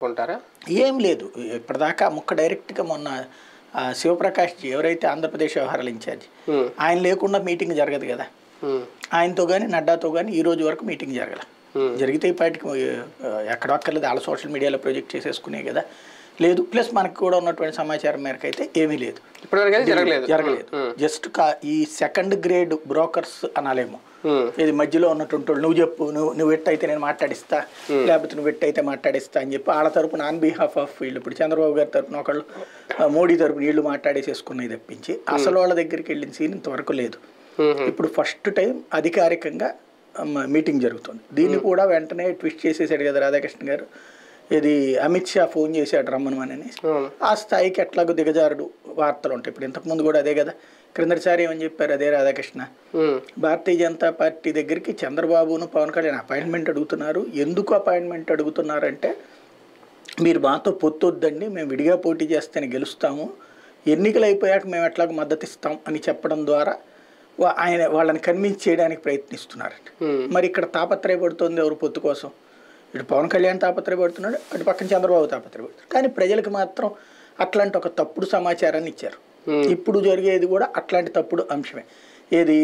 ఉంటారా? ఏం లేదు. ఇప్పటిదాకా ముక్క డైరెక్ట్‌గా మొన్న శివప్రకాష్‌జీ ఎవరైతే ఆంధ్రప్రదేశ్ వ్యవహారాల ఇన్ఛార్జ్ ఆయన లేకుండా మీటింగ్ జరగదు కదా! ఆయనతో గాని, నడ్డాతో గాని ఈ రోజు వరకు మీటింగ్ జరగల. జరిగితే ఈ పాటికి ఎక్కడక్కర్లేదు వాళ్ళ సోషల్ మీడియాలో ప్రొజెక్ట్ చేసేసుకునే కదా! లేదు. ప్లస్ మనకు కూడా ఉన్నటువంటి సమాచారం మేరకు అయితే ఏమీ లేదు. ఇప్పటివరకు జరగలేదు. జస్ట్ ఈ సెకండ్ గ్రేడ్ బ్రోకర్స్ అనాలేమో. ఇది మధ్యలో ఉన్నటువంటి నువ్వు చెప్పు, నువ్వు ఎట్టయితే నేను మాట్లాడిస్తా, లేకపోతే నువ్వు ఎట్టయితే మాట్లాడిస్తా అని చెప్పి వాళ్ళ తరపున ఆన్ బిహాఫ్ ఆఫ్ వీళ్ళు ఇప్పుడు చంద్రబాబు గారి తరపున ఒకళ్ళు, మోడీ తరపున వీళ్ళు మాట్లాడేసేసుకున్నది తప్పించి అసలు వాళ్ళ దగ్గరికి వెళ్ళిన సీన్ ఇంతవరకు లేదు. ఇప్పుడు ఫస్ట్ టైం అధికారికంగా మీటింగ్ జరుగుతుంది. దీన్ని కూడా వెంటనే ట్విస్ట్ చేసేసాడు కదా రాధాకృష్ణ గారు. ఇది అమిత్ షా ఫోన్ చేశాడు రమ్మనమని. ఆ స్థాయికి ఎట్లాగో దిగజారుడు వార్తలు ఉంటాయి. ఇప్పుడు ఇంతకుముందు కూడా అదే కదా, క్రిందటిసారి ఏమని చెప్పారు అదే రాధాకృష్ణ, భారతీయ జనతా పార్టీ దగ్గరికి చంద్రబాబును పవన్ కళ్యాణ్ అపాయింట్మెంట్ అడుగుతున్నారు. ఎందుకు అపాయింట్మెంట్ అడుగుతున్నారంటే మీరు మాతో పొత్తొద్దండి, మేము విడిగా పోటీ చేస్తేనే గెలుస్తాము, ఎన్నికలు అయిపోయాక మేము ఎట్లాగో మద్దతు ఇస్తాం అని చెప్పడం ద్వారా వాళ్ళని కన్విన్స్ చేయడానికి ప్రయత్నిస్తున్నారండి. మరి ఇక్కడ తాపత్రయపడుతుంది ఎవరు పొత్తు కోసం? ఇటు పవన్ కళ్యాణ్ తాపత్రయపడుతున్నాడు, అటు పక్కన చంద్రబాబు తాపత్రయపడుతున్నాడు. కానీ ప్రజలకు మాత్రం అట్లాంటి ఒక తప్పుడు సమాచారాన్ని ఇచ్చారు. ఇప్పుడు జరిగేది కూడా అట్లాంటి తప్పుడు అంశమే. ఏది